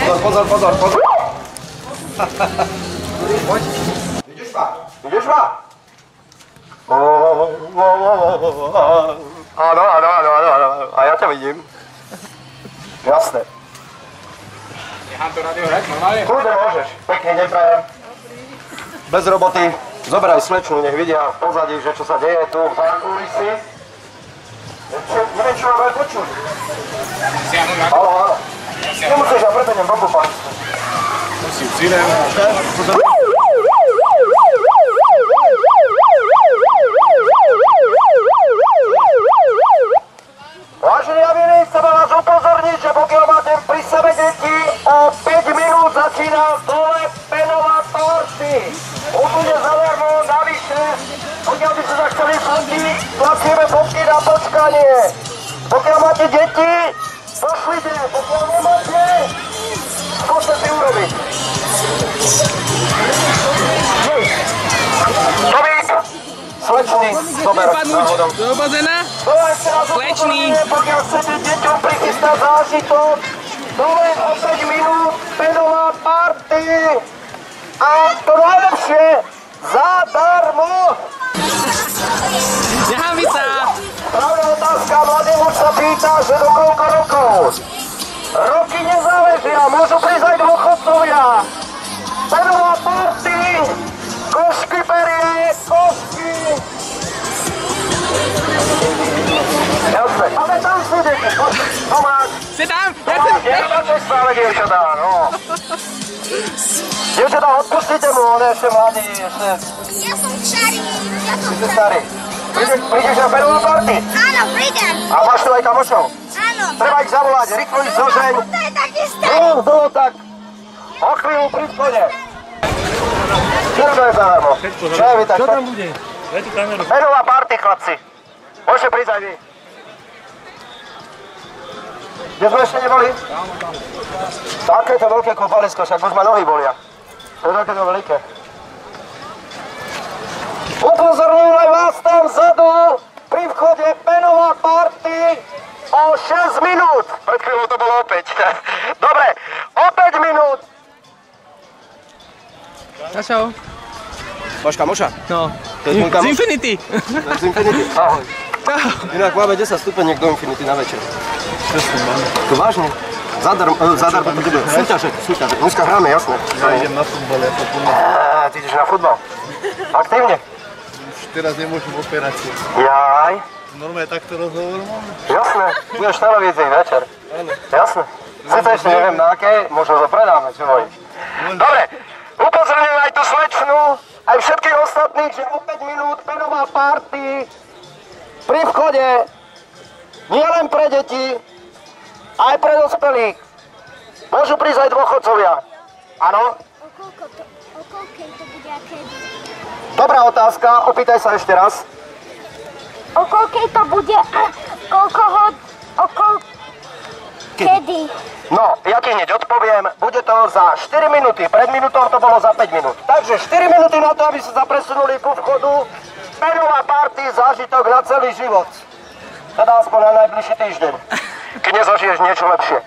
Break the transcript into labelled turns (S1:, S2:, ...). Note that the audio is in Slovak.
S1: Pozor. Poď. Vidíš ma? Áno. A ja ťa vidím. Jasné.
S2: Nechám to rádio hrať normálne?
S1: Kľudne môžeš. Pekný deň prajem. Bez roboty. Zoberaj slečnu, nech vidia v pozadí, že čo sa deje tu v zákulisí. Neviem, čo mám aj počuť. Haló. Nemusíš, ja prebenem boku, pán.
S2: Musím cílem.
S1: Vážení a milí, chcem vás upozorniť, že pokiaľ máte pri sebe deti, o 5 minút začína dole penová party. Úplne zadarmo, navyše, pokiaľ by ste sa chceli fotiť, tlačíme fotky na počkanie. Pokiaľ máte deti, pošlite, pokiaľ nemáte, skúste si urobiť. Tovík, slečný, zober náhodou.
S3: Do bazéna? Slečný.
S1: Pokiaľ chcete deťom prichystať zážitok, dole o 5 minút penová party. A to najlepšie, zadarmo.
S3: Nehámi sa.
S1: Pravda otázka, mladý muž sa pýta, že do koľko rokov. Roky nezáležia, môžu prísť aj dôchodcovia. Penová party, košky perie, košky. Jasne, ale tam sú deti, Tomáš.
S3: Si tam?
S1: Nemáte stále dievčatá, no. Dievčatá, odpustite mu, on je ešte mladý, ešte...
S4: Ja som starý.
S1: Ty si starý. Prídeš na penovú party?
S4: Áno, prídem.
S1: A máš tu aj kamošov?
S4: Áno.
S1: Treba ich zavolať, rýchlo ich zožeň.
S4: To je taký starý.
S1: No, tak. O chvíľu pri vchode. Čo robíme zadarmo? Čo je vy tak?
S5: Čo tam bude? Daj tú kameru.
S1: Penová party, chlapci. Môžete prísť aj vy. Kde sme ešte neboli? Takéto veľké kúpalisko, však už ma nohy bolia. To je takéto veľké. Upozorňujem aj vás tam vzadu, pri vchode penová party o 6 minút. Pred chvíľou to bolo opäť. Dobre, o 5 minút.
S3: Čau.
S1: Máš kamoša?
S3: No.
S1: To je tvoj kamoš?
S3: Z Infinity.
S1: Z Infinity? Ahoj. Inak máme 10 stupeniek do Infinity na večer. To vážne? Zadarmo to bude. Súťaže. Dneska hráme, jasné.
S5: Ja idem na futbal, ja to plná.
S1: Ty ideš na futbal? Aktívne?
S5: Už teraz nemôžem operáciu.
S1: Jaj.
S5: Normálne takto rozhovor mám?
S1: Jasné. Budeš v televízii večer.
S5: Áno.
S1: Jasné. Sice ešte neviem na akej, možno to predáme, čo hovoríš. Dobre, upozorňujem aj tú slečnú, aj všetkých ostatných, že o 5 minút penová party pri vchode, nie len pre deti, aj pre dospelých. Môžu prísť aj dôchodcovia. Áno?
S4: O koľkej to bude a kedy?
S1: Dobrá otázka, opýtaj sa ešte raz.
S4: O koľkej to bude a kedy?
S1: No, ja ti hneď odpoviem, bude to za 4 minúty, pred minútou to bolo za 5 minút. Takže 4 minúty na to, aby sa zapresunuli ku vchodu. Penová party, zážitok na celý život. Teda aspoň na najbližší týždeň. Keď nezažiješ niečo lepšie.